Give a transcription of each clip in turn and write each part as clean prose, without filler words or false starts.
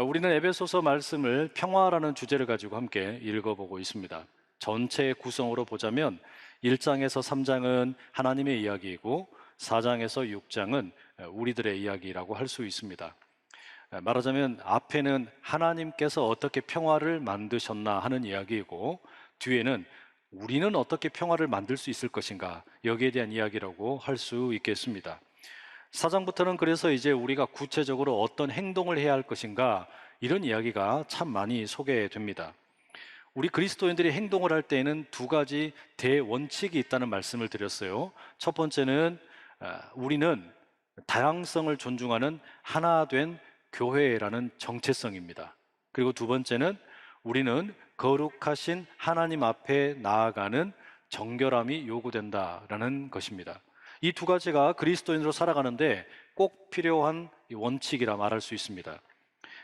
우리는 에베소서 말씀을 평화라는 주제를 가지고 함께 읽어보고 있습니다. 전체의 구성으로 보자면 1장에서 3장은 하나님의 이야기이고 4장에서 6장은 우리들의 이야기라고 할 수 있습니다. 말하자면 앞에는 하나님께서 어떻게 평화를 만드셨나 하는 이야기이고, 뒤에는 우리는 어떻게 평화를 만들 수 있을 것인가, 여기에 대한 이야기라고 할 수 있겠습니다. 4장부터는 그래서 이제 우리가 구체적으로 어떤 행동을 해야 할 것인가, 이런 이야기가 참 많이 소개됩니다. 우리 그리스도인들이 행동을 할 때에는 두 가지 대원칙이 있다는 말씀을 드렸어요. 첫 번째는 우리는 다양성을 존중하는 하나 된 교회라는 정체성입니다. 그리고 두 번째는 우리는 거룩하신 하나님 앞에 나아가는 정결함이 요구된다라는 것입니다. 이 두 가지가 그리스도인으로 살아가는데 꼭 필요한 원칙이라 말할 수 있습니다.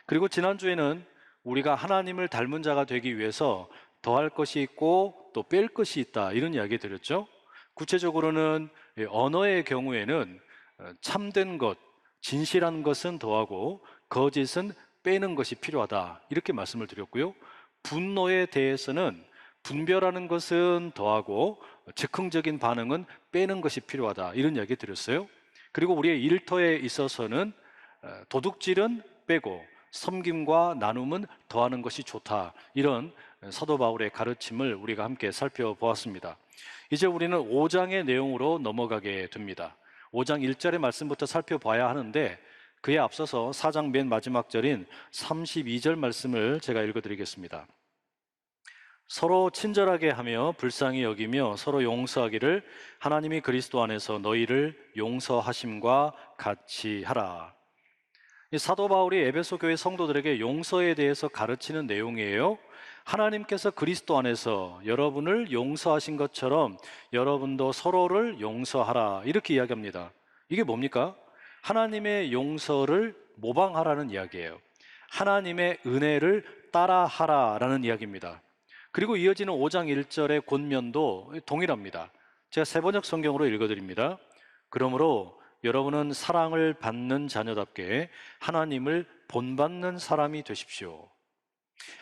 그리고 지난주에는 우리가 하나님을 닮은 자가 되기 위해서 더할 것이 있고 또 뺄 것이 있다, 이런 이야기 드렸죠. 구체적으로는 언어의 경우에는 참된 것, 진실한 것은 더하고 거짓은 빼는 것이 필요하다, 이렇게 말씀을 드렸고요. 분노에 대해서는 분별하는 것은 더하고 즉흥적인 반응은 빼는 것이 필요하다, 이런 이야기 드렸어요. 그리고 우리의 일터에 있어서는 도둑질은 빼고 섬김과 나눔은 더하는 것이 좋다, 이런 사도 바울의 가르침을 우리가 함께 살펴보았습니다. 이제 우리는 5장의 내용으로 넘어가게 됩니다. 5장 1절의 말씀부터 살펴봐야 하는데, 그에 앞서서 4장 맨 마지막 절인 32절 말씀을 제가 읽어드리겠습니다. 서로 친절하게 하며 불쌍히 여기며 서로 용서하기를 하나님이 그리스도 안에서 너희를 용서하심과 같이 하라. 이 사도 바울이 에베소 교회 성도들에게 용서에 대해서 가르치는 내용이에요. 하나님께서 그리스도 안에서 여러분을 용서하신 것처럼 여러분도 서로를 용서하라, 이렇게 이야기합니다. 이게 뭡니까? 하나님의 용서를 모방하라는 이야기예요. 하나님의 은혜를 따라하라라는 이야기입니다. 그리고 이어지는 5장 1절의 권면도 동일합니다. 제가 세번역 성경으로 읽어드립니다. 그러므로 여러분은 사랑을 받는 자녀답게 하나님을 본받는 사람이 되십시오.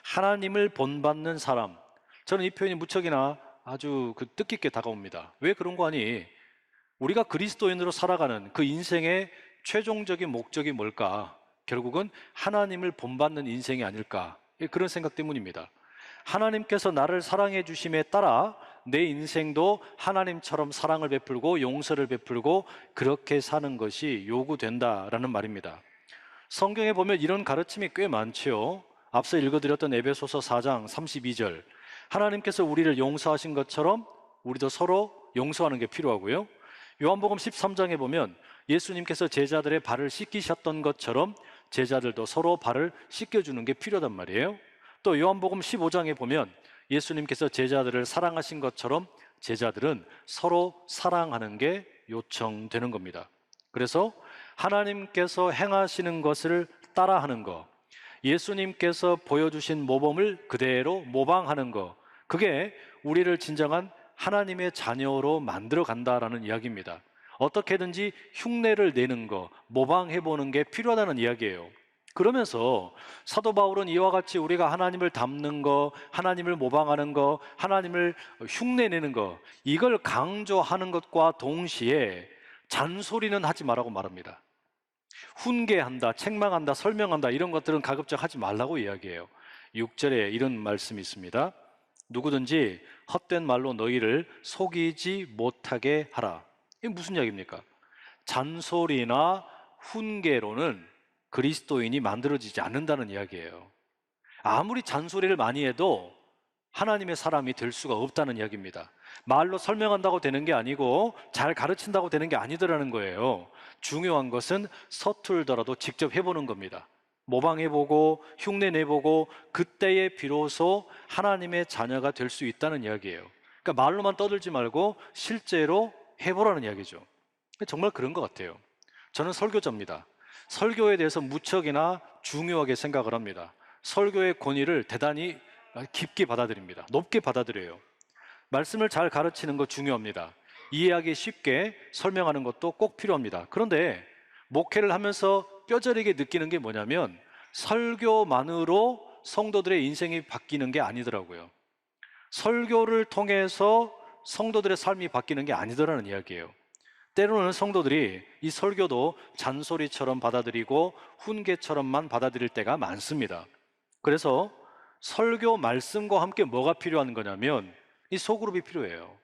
하나님을 본받는 사람, 저는 이 표현이 무척이나 아주 뜻깊게 다가옵니다. 왜 그런 거 아니? 우리가 그리스도인으로 살아가는 그 인생의 최종적인 목적이 뭘까? 결국은 하나님을 본받는 인생이 아닐까? 그런 생각 때문입니다. 하나님께서 나를 사랑해 주심에 따라 내 인생도 하나님처럼 사랑을 베풀고 용서를 베풀고 그렇게 사는 것이 요구된다라는 말입니다. 성경에 보면 이런 가르침이 꽤 많지요. 앞서 읽어드렸던 에베소서 4장 32절, 하나님께서 우리를 용서하신 것처럼 우리도 서로 용서하는 게 필요하고요. 요한복음 13장에 보면 예수님께서 제자들의 발을 씻기셨던 것처럼 제자들도 서로 발을 씻겨주는 게 필요하단 말이에요. 또 요한복음 15장에 보면 예수님께서 제자들을 사랑하신 것처럼 제자들은 서로 사랑하는 게 요청되는 겁니다. 그래서 하나님께서 행하시는 것을 따라하는 것, 예수님께서 보여주신 모범을 그대로 모방하는 것, 그게 우리를 진정한 하나님의 자녀로 만들어 간다라는 이야기입니다. 어떻게든지 흉내를 내는 것, 모방해보는 게 필요하다는 이야기예요. 그러면서 사도 바울은 이와 같이 우리가 하나님을 닮는 거, 하나님을 모방하는 거, 하나님을 흉내내는 거, 이걸 강조하는 것과 동시에 잔소리는 하지 말라고 말합니다. 훈계한다, 책망한다, 설명한다, 이런 것들은 가급적 하지 말라고 이야기해요. 6절에 이런 말씀이 있습니다. 누구든지 헛된 말로 너희를 속이지 못하게 하라. 이게 무슨 이야기입니까? 잔소리나 훈계로는 그리스도인이 만들어지지 않는다는 이야기예요. 아무리 잔소리를 많이 해도 하나님의 사람이 될 수가 없다는 이야기입니다. 말로 설명한다고 되는 게 아니고 잘 가르친다고 되는 게 아니더라는 거예요. 중요한 것은 서툴더라도 직접 해보는 겁니다. 모방해보고 흉내내보고 그때에 비로소 하나님의 자녀가 될 수 있다는 이야기예요. 그러니까 말로만 떠들지 말고 실제로 해보라는 이야기죠. 정말 그런 것 같아요. 저는 설교자입니다. 설교에 대해서 무척이나 중요하게 생각을 합니다. 설교의 권위를 대단히 깊게 받아들입니다. 높게 받아들여요. 말씀을 잘 가르치는 거 중요합니다. 이해하기 쉽게 설명하는 것도 꼭 필요합니다. 그런데 목회를 하면서 뼈저리게 느끼는 게 뭐냐면 설교만으로 성도들의 인생이 바뀌는 게 아니더라고요. 설교를 통해서 성도들의 삶이 바뀌는 게 아니더라는 이야기예요. 때로는 성도들이 이 설교도 잔소리처럼 받아들이고 훈계처럼만 받아들일 때가 많습니다. 그래서 설교 말씀과 함께 뭐가 필요한 거냐면 이 소그룹이 필요해요.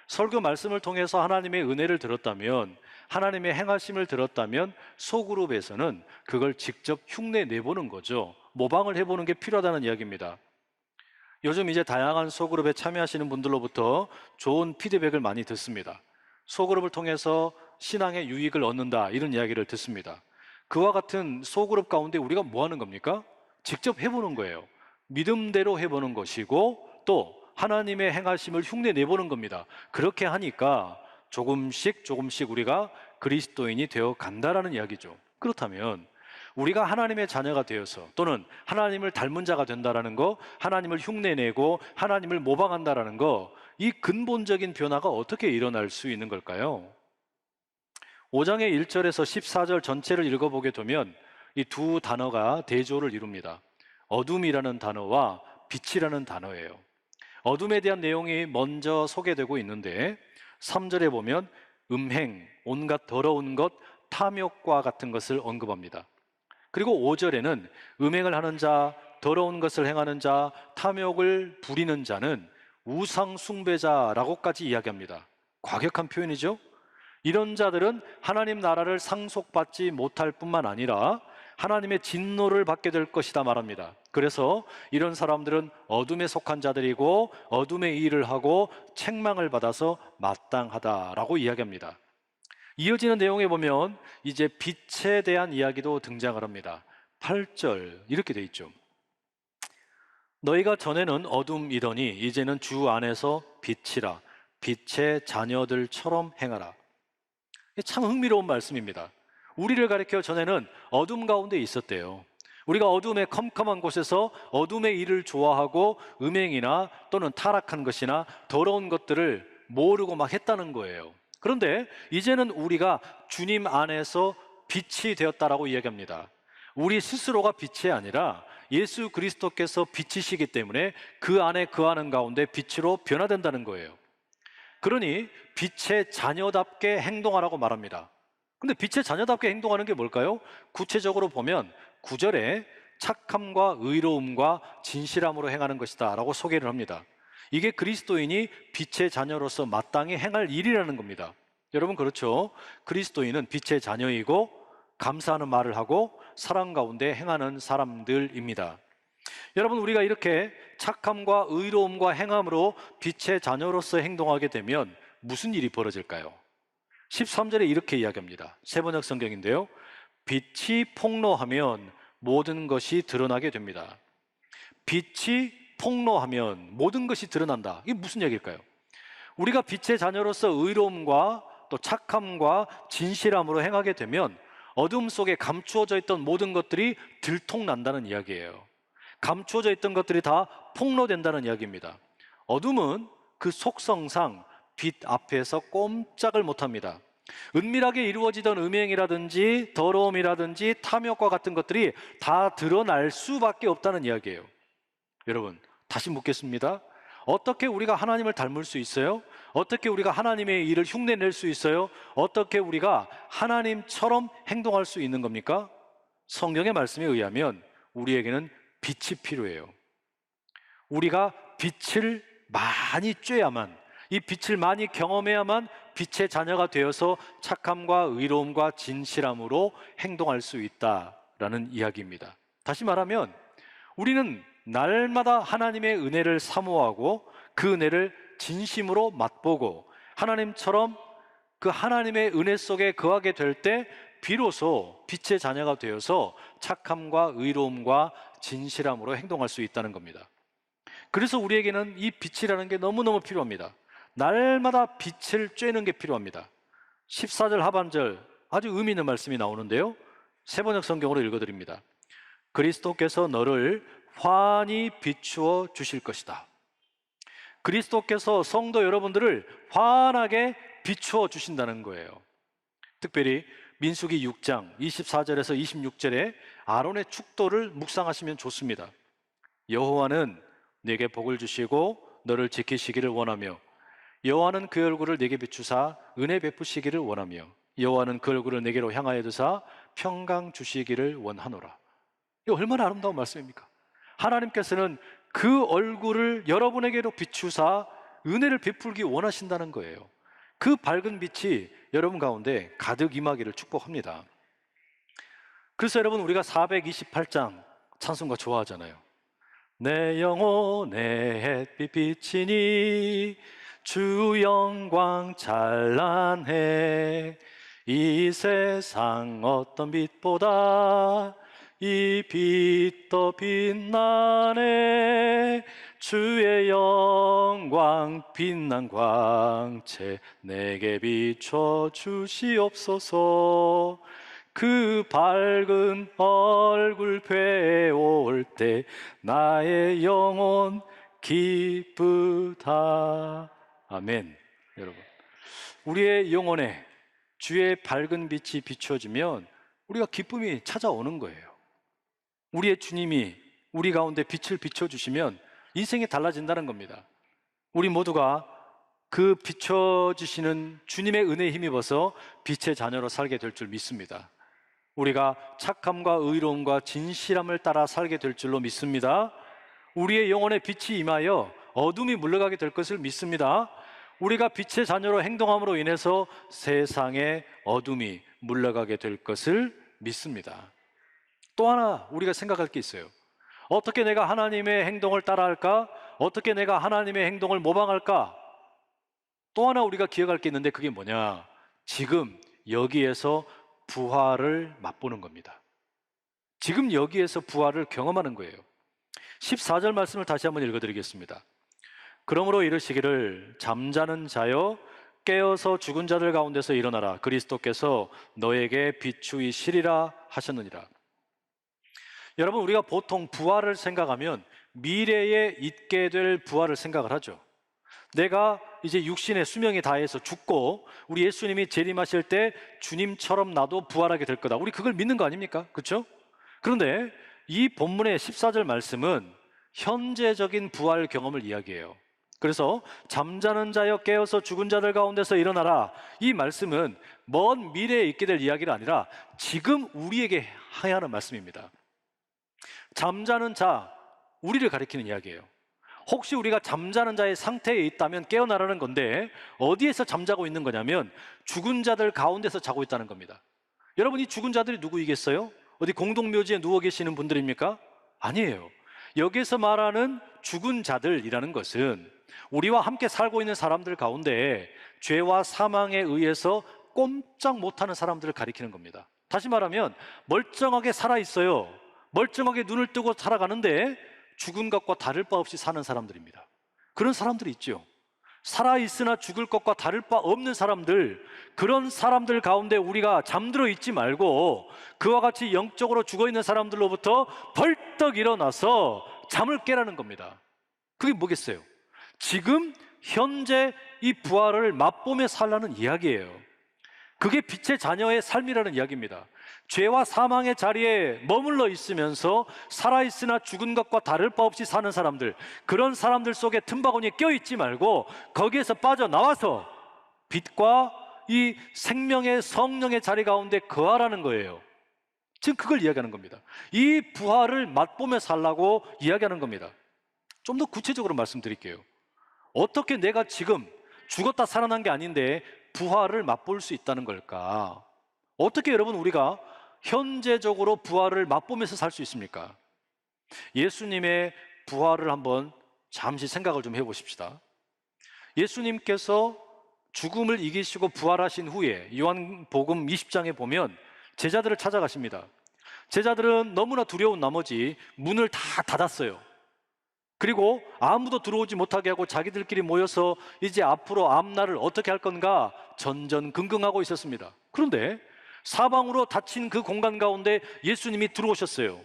설교 말씀을 통해서 하나님의 은혜를 들었다면, 하나님의 행하심을 들었다면 소그룹에서는 그걸 직접 흉내 내보는 거죠. 모방을 해보는 게 필요하다는 이야기입니다. 요즘 이제 다양한 소그룹에 참여하시는 분들로부터 좋은 피드백을 많이 듣습니다. 소그룹을 통해서 신앙의 유익을 얻는다, 이런 이야기를 듣습니다. 그와 같은 소그룹 가운데 우리가 뭐 하는 겁니까? 직접 해보는 거예요. 믿음대로 해보는 것이고 또 하나님의 행하심을 흉내 내보는 겁니다. 그렇게 하니까 조금씩 조금씩 우리가 그리스도인이 되어 간다라는 이야기죠. 그렇다면 우리가 하나님의 자녀가 되어서 또는 하나님을 닮은 자가 된다라는 거, 하나님을 흉내내고 하나님을 모방한다라는 거, 이 근본적인 변화가 어떻게 일어날 수 있는 걸까요? 5장의 1절에서 14절 전체를 읽어보게 되면 이 두 단어가 대조를 이룹니다. 어둠이라는 단어와 빛이라는 단어예요. 어둠에 대한 내용이 먼저 소개되고 있는데 3절에 보면 음행, 온갖 더러운 것, 탐욕과 같은 것을 언급합니다. 그리고 5절에는 음행을 하는 자, 더러운 것을 행하는 자, 탐욕을 부리는 자는 우상 숭배자라고까지 이야기합니다. 과격한 표현이죠? 이런 자들은 하나님 나라를 상속받지 못할 뿐만 아니라 하나님의 진노를 받게 될 것이다 말합니다. 그래서 이런 사람들은 어둠에 속한 자들이고 어둠의 일을 하고 책망을 받아서 마땅하다라고 이야기합니다. 이어지는 내용에 보면 이제 빛에 대한 이야기도 등장을 합니다. 8절 이렇게 돼 있죠. 너희가 전에는 어둠이더니 이제는 주 안에서 빛이라, 빛의 자녀들처럼 행하라. 참 흥미로운 말씀입니다. 우리를 가리켜 전에는 어둠 가운데 있었대요. 우리가 어둠의 컴컴한 곳에서 어둠의 일을 좋아하고 음행이나 또는 타락한 것이나 더러운 것들을 모르고 막 했다는 거예요. 그런데 이제는 우리가 주님 안에서 빛이 되었다라고 이야기합니다. 우리 스스로가 빛이 아니라 예수 그리스도께서 빛이시기 때문에 그 안에 거하는 가운데 빛으로 변화된다는 거예요. 그러니 빛의 자녀답게 행동하라고 말합니다. 근데 빛의 자녀답게 행동하는 게 뭘까요? 구체적으로 보면 9절에 착함과 의로움과 진실함으로 행하는 것이다 라고 소개를 합니다. 이게 그리스도인이 빛의 자녀로서 마땅히 행할 일이라는 겁니다. 여러분 그렇죠? 그리스도인은 빛의 자녀이고 감사하는 말을 하고 사랑 가운데 행하는 사람들입니다. 여러분 우리가 이렇게 착함과 의로움과 행함으로 빛의 자녀로서 행동하게 되면 무슨 일이 벌어질까요? 13절에 이렇게 이야기합니다. 세번역 성경인데요. 빛이 폭로하면 모든 것이 드러나게 됩니다. 빛이 폭로하면 모든 것이 드러난다. 이게 무슨 얘기일까요? 우리가 빛의 자녀로서 의로움과 또 착함과 진실함으로 행하게 되면 어둠 속에 감추어져 있던 모든 것들이 들통난다는 이야기예요. 감추어져 있던 것들이 다 폭로된다는 이야기입니다. 어둠은 그 속성상 빛 앞에서 꼼짝을 못합니다. 은밀하게 이루어지던 음행이라든지 더러움이라든지 탐욕과 같은 것들이 다 드러날 수밖에 없다는 이야기예요. 여러분 다시 묻겠습니다. 어떻게 우리가 하나님을 닮을 수 있어요? 어떻게 우리가 하나님의 일을 흉내낼 수 있어요? 어떻게 우리가 하나님처럼 행동할 수 있는 겁니까? 성경의 말씀에 의하면 우리에게는 빛이 필요해요. 우리가 빛을 많이 쬐야만, 이 빛을 많이 경험해야만 빛의 자녀가 되어서 착함과 의로움과 진실함으로 행동할 수 있다라는 이야기입니다. 다시 말하면 우리는 날마다 하나님의 은혜를 사모하고 그 은혜를 진심으로 맛보고 하나님처럼 그 하나님의 은혜 속에 거하게 될 때 비로소 빛의 자녀가 되어서 착함과 의로움과 진실함으로 행동할 수 있다는 겁니다. 그래서 우리에게는 이 빛이라는 게 너무너무 필요합니다. 날마다 빛을 쬐는 게 필요합니다. 14절 하반절 아주 의미 있는 말씀이 나오는데요. 세번역 성경으로 읽어드립니다. 그리스도께서 너를 환히 비추어 주실 것이다. 그리스도께서 성도 여러분들을 환하게 비추어 주신다는 거예요. 특별히 민수기 6장 24절에서 26절에 아론의 축도를 묵상하시면 좋습니다. 여호와는 내게 복을 주시고 너를 지키시기를 원하며 여호와는 그 얼굴을 내게 비추사 은혜 베푸시기를 원하며 여호와는 그 얼굴을 내게로 향하여 두사 평강 주시기를 원하노라. 이거 얼마나 아름다운 말씀입니까? 하나님께서는 그 얼굴을 여러분에게로 비추사 은혜를 베풀기 원하신다는 거예요. 그 밝은 빛이 여러분 가운데 가득 임하기를 축복합니다. 그래서 여러분, 우리가 428장 찬송가 좋아하잖아요. 내 영혼의 햇빛 비치니 주 영광 찬란해 이 세상 어떤 빛보다 이 빛 더 빛나네 주의 영광 빛난 광채 내게 비춰 주시옵소서 그 밝은 얼굴 배울 때 나의 영혼 기쁘다. 아멘. 여러분, 우리의 영혼에 주의 밝은 빛이 비춰지면 우리가 기쁨이 찾아오는 거예요. 우리의 주님이 우리 가운데 빛을 비춰주시면 인생이 달라진다는 겁니다. 우리 모두가 그 비춰주시는 주님의 은혜에 힘입어서 빛의 자녀로 살게 될 줄 믿습니다. 우리가 착함과 의로움과 진실함을 따라 살게 될 줄로 믿습니다. 우리의 영혼에 빛이 임하여 어둠이 물러가게 될 것을 믿습니다. 우리가 빛의 자녀로 행동함으로 인해서 세상의 어둠이 물러가게 될 것을 믿습니다. 또 하나 우리가 생각할 게 있어요. 어떻게 내가 하나님의 행동을 따라할까? 어떻게 내가 하나님의 행동을 모방할까? 또 하나 우리가 기억할 게 있는데 그게 뭐냐? 지금 여기에서 부활을 맛보는 겁니다. 지금 여기에서 부활을 경험하는 거예요. 14절 말씀을 다시 한번 읽어드리겠습니다. 그러므로 이르시기를 잠자는 자여 깨어서 죽은 자들 가운데서 일어나라 그리스도께서 너에게 비추이시리라 하셨느니라. 여러분, 우리가 보통 부활을 생각하면 미래에 있게 될 부활을 생각을 하죠. 내가 이제 육신의 수명이 다해서 죽고 우리 예수님이 재림하실 때 주님처럼 나도 부활하게 될 거다. 우리 그걸 믿는 거 아닙니까? 그렇죠? 그런데 이 본문의 14절 말씀은 현재적인 부활 경험을 이야기해요. 그래서 잠자는 자여 깨어서 죽은 자들 가운데서 일어나라, 이 말씀은 먼 미래에 있게 될 이야기가 아니라 지금 우리에게 해야 하는 말씀입니다. 잠자는 자, 우리를 가리키는 이야기예요. 혹시 우리가 잠자는 자의 상태에 있다면 깨어나라는 건데 어디에서 잠자고 있는 거냐면 죽은 자들 가운데서 자고 있다는 겁니다. 여러분, 이 죽은 자들이 누구이겠어요? 어디 공동묘지에 누워 계시는 분들입니까? 아니에요. 여기서 말하는 죽은 자들이라는 것은 우리와 함께 살고 있는 사람들 가운데 죄와 사망에 의해서 꼼짝 못하는 사람들을 가리키는 겁니다. 다시 말하면 멀쩡하게 살아있어요. 멀쩡하게 눈을 뜨고 살아가는데 죽은 것과 다를 바 없이 사는 사람들입니다. 그런 사람들이 있죠. 살아있으나 죽을 것과 다를 바 없는 사람들, 그런 사람들 가운데 우리가 잠들어 있지 말고 그와 같이 영적으로 죽어있는 사람들로부터 벌떡 일어나서 잠을 깨라는 겁니다. 그게 뭐겠어요? 지금 현재 이 부활을 맛보며 살라는 이야기예요. 그게 빛의 자녀의 삶이라는 이야기입니다. 죄와 사망의 자리에 머물러 있으면서 살아있으나 죽은 것과 다를 바 없이 사는 사람들, 그런 사람들 속에 틈바구니에 껴있지 말고 거기에서 빠져나와서 빛과 이 생명의 성령의 자리 가운데 거하라는 거예요. 지금 그걸 이야기하는 겁니다. 이 부활을 맛보며 살라고 이야기하는 겁니다. 좀 더 구체적으로 말씀드릴게요. 어떻게 내가 지금 죽었다 살아난 게 아닌데 부활을 맛볼 수 있다는 걸까? 어떻게 여러분 우리가 현재적으로 부활을 맛보면서 살 수 있습니까? 예수님의 부활을 한번 잠시 생각을 좀 해보십시다. 예수님께서 죽음을 이기시고 부활하신 후에 요한복음 20장에 보면 제자들을 찾아가십니다. 제자들은 너무나 두려운 나머지 문을 다 닫았어요. 그리고 아무도 들어오지 못하게 하고 자기들끼리 모여서 이제 앞으로 앞날을 어떻게 할 건가 전전긍긍하고 있었습니다. 그런데 사방으로 닫힌 그 공간 가운데 예수님이 들어오셨어요.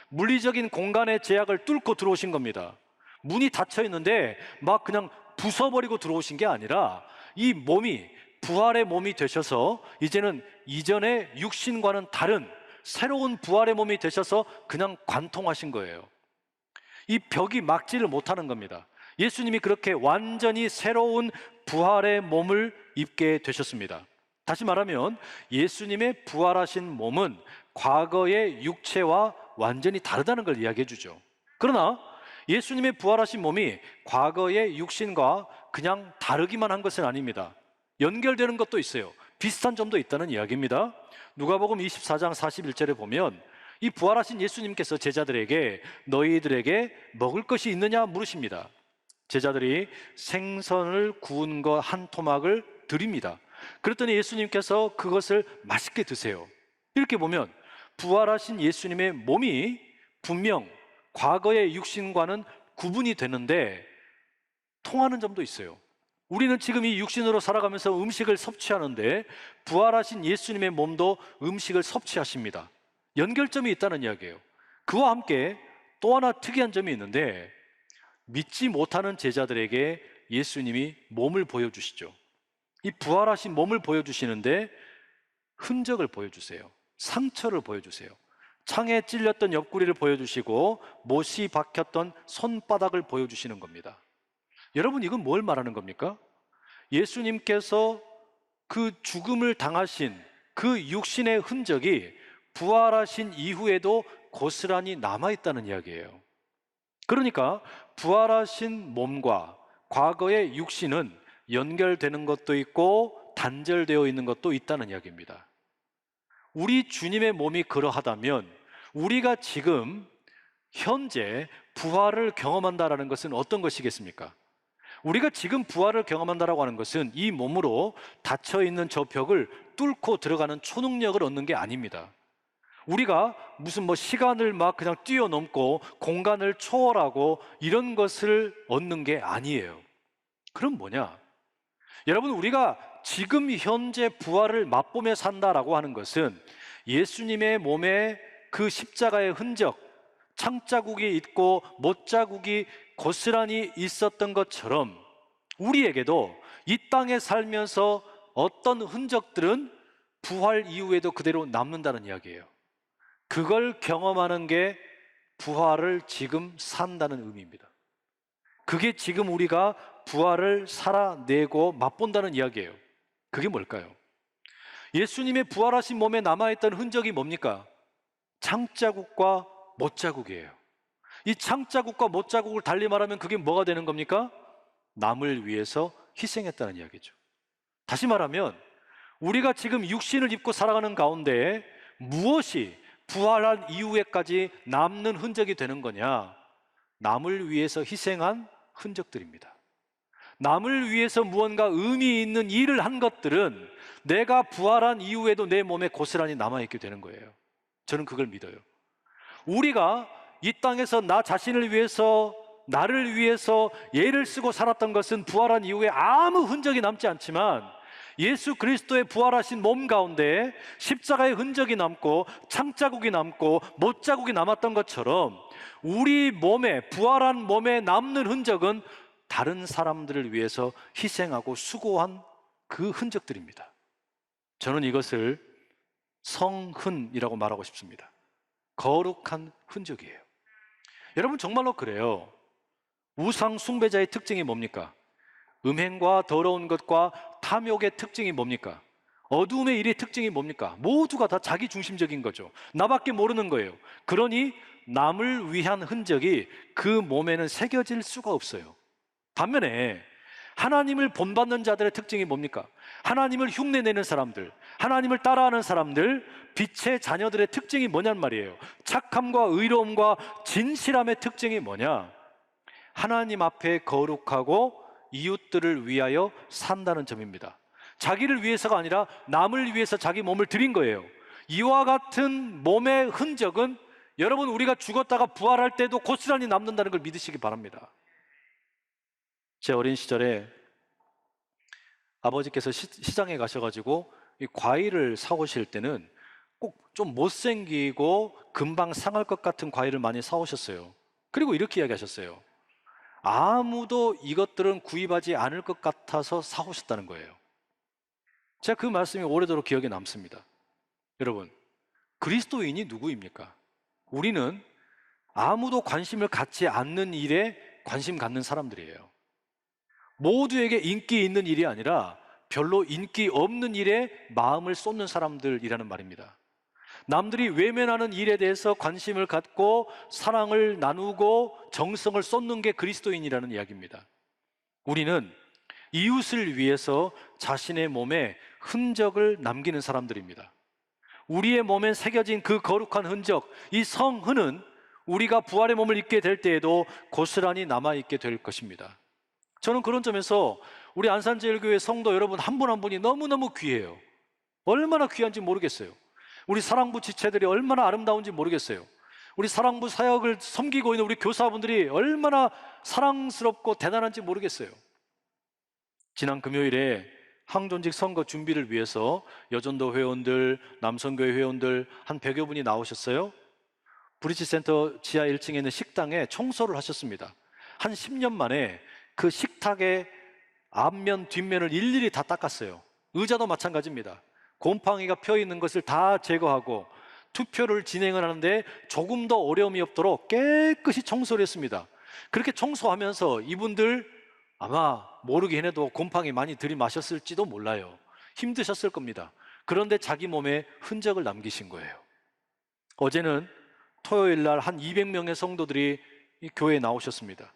물리적인 공간의 제약을 뚫고 들어오신 겁니다. 문이 닫혀 있는데 막 그냥 부숴버리고 들어오신 게 아니라 이 몸이 부활의 몸이 되셔서 이제는 이전의 육신과는 다른 새로운 부활의 몸이 되셔서 그냥 관통하신 거예요. 이 벽이 막지를 못하는 겁니다. 예수님이 그렇게 완전히 새로운 부활의 몸을 입게 되셨습니다. 다시 말하면 예수님의 부활하신 몸은 과거의 육체와 완전히 다르다는 걸 이야기해 주죠. 그러나 예수님의 부활하신 몸이 과거의 육신과 그냥 다르기만 한 것은 아닙니다. 연결되는 것도 있어요. 비슷한 점도 있다는 이야기입니다. 누가복음 24장 41절에 보면 이 부활하신 예수님께서 제자들에게 너희들에게 먹을 것이 있느냐 물으십니다. 제자들이 생선을 구운 거 한 토막을 드립니다. 그랬더니 예수님께서 그것을 맛있게 드세요. 이렇게 보면 부활하신 예수님의 몸이 분명 과거의 육신과는 구분이 되는데 통하는 점도 있어요. 우리는 지금 이 육신으로 살아가면서 음식을 섭취하는데 부활하신 예수님의 몸도 음식을 섭취하십니다. 연결점이 있다는 이야기예요. 그와 함께 또 하나 특이한 점이 있는데 믿지 못하는 제자들에게 예수님이 몸을 보여주시죠. 이 부활하신 몸을 보여주시는데 흔적을 보여주세요. 상처를 보여주세요. 창에 찔렸던 옆구리를 보여주시고 못이 박혔던 손바닥을 보여주시는 겁니다. 여러분, 이건 뭘 말하는 겁니까? 예수님께서 그 죽음을 당하신 그 육신의 흔적이 부활하신 이후에도 고스란히 남아있다는 이야기예요. 그러니까 부활하신 몸과 과거의 육신은 연결되는 것도 있고 단절되어 있는 것도 있다는 이야기입니다. 우리 주님의 몸이 그러하다면 우리가 지금 현재 부활을 경험한다라는 것은 어떤 것이겠습니까? 우리가 지금 부활을 경험한다라고 하는 것은 이 몸으로 닫혀있는 저 벽을 뚫고 들어가는 초능력을 얻는 게 아닙니다. 우리가 무슨 시간을 막 그냥 뛰어넘고 공간을 초월하고 이런 것을 얻는 게 아니에요. 그럼 뭐냐? 여러분, 우리가 지금 현재 부활을 맛보며 산다라고 하는 것은 예수님의 몸에 그 십자가의 흔적, 창자국이 있고 못자국이 고스란히 있었던 것처럼 우리에게도 이 땅에 살면서 어떤 흔적들은 부활 이후에도 그대로 남는다는 이야기예요. 그걸 경험하는 게 부활을 지금 산다는 의미입니다. 그게 지금 우리가 부활을 살아내고 맛본다는 이야기예요. 그게 뭘까요? 예수님의 부활하신 몸에 남아있던 흔적이 뭡니까? 창자국과 못자국이에요. 이 창자국과 못자국을 달리 말하면 그게 뭐가 되는 겁니까? 남을 위해서 희생했다는 이야기죠. 다시 말하면 우리가 지금 육신을 입고 살아가는 가운데 무엇이 부활한 이후에까지 남는 흔적이 되는 거냐? 남을 위해서 희생한 흔적들입니다. 남을 위해서 무언가 의미 있는 일을 한 것들은 내가 부활한 이후에도 내 몸에 고스란히 남아있게 되는 거예요. 저는 그걸 믿어요. 우리가 이 땅에서 나 자신을 위해서, 나를 위해서 애를 쓰고 살았던 것은 부활한 이후에 아무 흔적이 남지 않지만 예수 그리스도의 부활하신 몸 가운데 십자가의 흔적이 남고 창자국이 남고 못자국이 남았던 것처럼 우리 몸에, 부활한 몸에 남는 흔적은 다른 사람들을 위해서 희생하고 수고한 그 흔적들입니다. 저는 이것을 성흔이라고 말하고 싶습니다. 거룩한 흔적이에요. 여러분, 정말로 그래요. 우상 숭배자의 특징이 뭡니까? 음행과 더러운 것과 탐욕의 특징이 뭡니까? 어두움의 일의 특징이 뭡니까? 모두가 다 자기 중심적인 거죠. 나밖에 모르는 거예요. 그러니 남을 위한 흔적이 그 몸에는 새겨질 수가 없어요. 반면에 하나님을 본받는 자들의 특징이 뭡니까? 하나님을 흉내내는 사람들, 하나님을 따라하는 사람들, 빛의 자녀들의 특징이 뭐냔 말이에요. 착함과 의로움과 진실함의 특징이 뭐냐? 하나님 앞에 거룩하고 이웃들을 위하여 산다는 점입니다. 자기를 위해서가 아니라 남을 위해서 자기 몸을 드린 거예요. 이와 같은 몸의 흔적은 여러분, 우리가 죽었다가 부활할 때도 고스란히 남는다는 걸 믿으시기 바랍니다. 제 어린 시절에 아버지께서 시장에 가셔가지고 이 과일을 사오실 때는 꼭 좀 못생기고 금방 상할 것 같은 과일을 많이 사오셨어요. 그리고 이렇게 이야기하셨어요. 아무도 이것들은 구입하지 않을 것 같아서 사오셨다는 거예요. 제가 그 말씀이 오래도록 기억에 남습니다. 여러분, 그리스도인이 누구입니까? 우리는 아무도 관심을 갖지 않는 일에 관심 갖는 사람들이에요. 모두에게 인기 있는 일이 아니라 별로 인기 없는 일에 마음을 쏟는 사람들이라는 말입니다. 남들이 외면하는 일에 대해서 관심을 갖고 사랑을 나누고 정성을 쏟는 게 그리스도인이라는 이야기입니다. 우리는 이웃을 위해서 자신의 몸에 흔적을 남기는 사람들입니다. 우리의 몸에 새겨진 그 거룩한 흔적, 이 성흔은 우리가 부활의 몸을 입게 될 때에도 고스란히 남아있게 될 것입니다. 저는 그런 점에서 우리 안산제일교회 성도 여러분 한 분 한 분이 너무너무 귀해요. 얼마나 귀한지 모르겠어요. 우리 사랑부 지체들이 얼마나 아름다운지 모르겠어요. 우리 사랑부 사역을 섬기고 있는 우리 교사분들이 얼마나 사랑스럽고 대단한지 모르겠어요. 지난 금요일에 항존직 선거 준비를 위해서 여전도 회원들, 남성교회 회원들 한 100여 분이 나오셨어요. 브리지센터 지하 1층에 있는 식당에 청소를 하셨습니다. 한 10년 만에 그 식탁의 앞면, 뒷면을 일일이 다 닦았어요. 의자도 마찬가지입니다. 곰팡이가 펴있는 것을 다 제거하고 투표를 진행을 하는데 조금 더 어려움이 없도록 깨끗이 청소를 했습니다. 그렇게 청소하면서 이분들 아마 모르긴 해도 곰팡이 많이 들이마셨을지도 몰라요. 힘드셨을 겁니다. 그런데 자기 몸에 흔적을 남기신 거예요. 어제는 토요일 날 한 200명의 성도들이 이 교회에 나오셨습니다.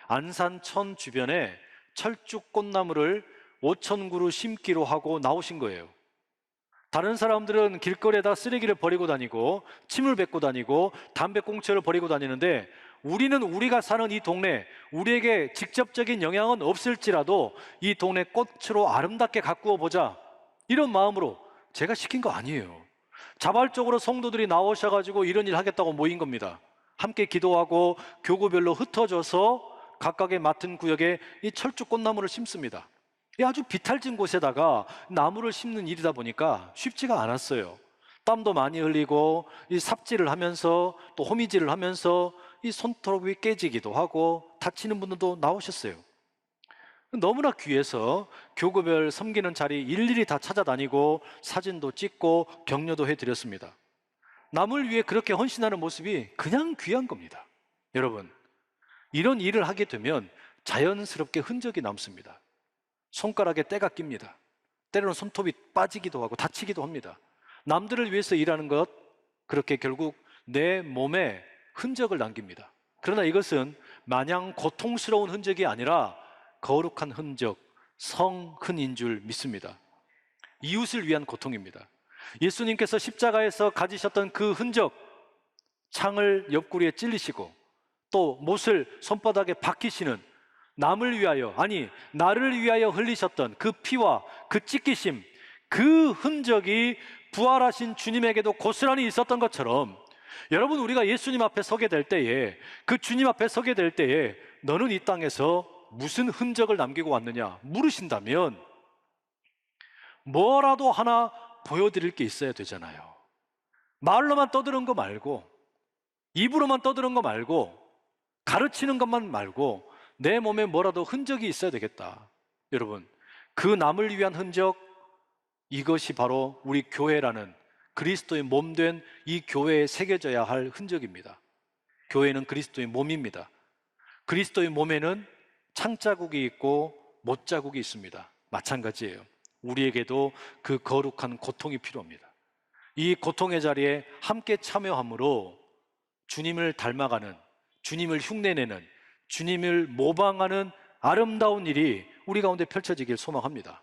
안산천 주변에 철쭉 꽃나무를 5천 그루 심기로 하고 나오신 거예요. 다른 사람들은 길거리에다 쓰레기를 버리고 다니고 침을 뱉고 다니고 담배꽁초를 버리고 다니는데 우리는 우리가 사는 이 동네, 우리에게 직접적인 영향은 없을지라도 이 동네 꽃으로 아름답게 가꾸어 보자, 이런 마음으로 제가 시킨 거 아니에요. 자발적으로 성도들이 나오셔가지고 이런 일 하겠다고 모인 겁니다. 함께 기도하고 교구별로 흩어져서 각각의 맡은 구역에 이 철쭉 꽃나무를 심습니다. 이 아주 비탈진 곳에다가 나무를 심는 일이다 보니까 쉽지가 않았어요. 땀도 많이 흘리고 이 삽질을 하면서 또 호미질을 하면서 이 손톱이 깨지기도 하고 다치는 분들도 나오셨어요. 너무나 귀해서 교구별 섬기는 자리 일일이 다 찾아다니고 사진도 찍고 격려도 해드렸습니다. 남을 위해 그렇게 헌신하는 모습이 그냥 귀한 겁니다. 여러분, 이런 일을 하게 되면 자연스럽게 흔적이 남습니다. 손가락에 때가 낍니다. 때로는 손톱이 빠지기도 하고 다치기도 합니다. 남들을 위해서 일하는 것, 그렇게 결국 내 몸에 흔적을 남깁니다. 그러나 이것은 마냥 고통스러운 흔적이 아니라 거룩한 흔적, 성흔인 줄 믿습니다. 이웃을 위한 고통입니다. 예수님께서 십자가에서 가지셨던 그 흔적, 창을 옆구리에 찔리시고 또 못을 손바닥에 박히시는, 남을 위하여, 아니 나를 위하여 흘리셨던 그 피와 그 찢기심, 그 흔적이 부활하신 주님에게도 고스란히 있었던 것처럼 여러분, 우리가 예수님 앞에 서게 될 때에, 그 주님 앞에 서게 될 때에 너는 이 땅에서 무슨 흔적을 남기고 왔느냐 물으신다면 뭐라도 하나 보여드릴 게 있어야 되잖아요. 말로만 떠드는 거 말고, 입으로만 떠드는 거 말고, 가르치는 것만 말고 내 몸에 뭐라도 흔적이 있어야 되겠다. 여러분, 그 남을 위한 흔적, 이것이 바로 우리 교회라는 그리스도의 몸 된 이 교회에 새겨져야 할 흔적입니다. 교회는 그리스도의 몸입니다. 그리스도의 몸에는 창자국이 있고 못자국이 있습니다. 마찬가지예요. 우리에게도 그 거룩한 고통이 필요합니다. 이 고통의 자리에 함께 참여함으로 주님을 닮아가는, 주님을 흉내내는, 주님을 모방하는 아름다운 일이 우리 가운데 펼쳐지길 소망합니다.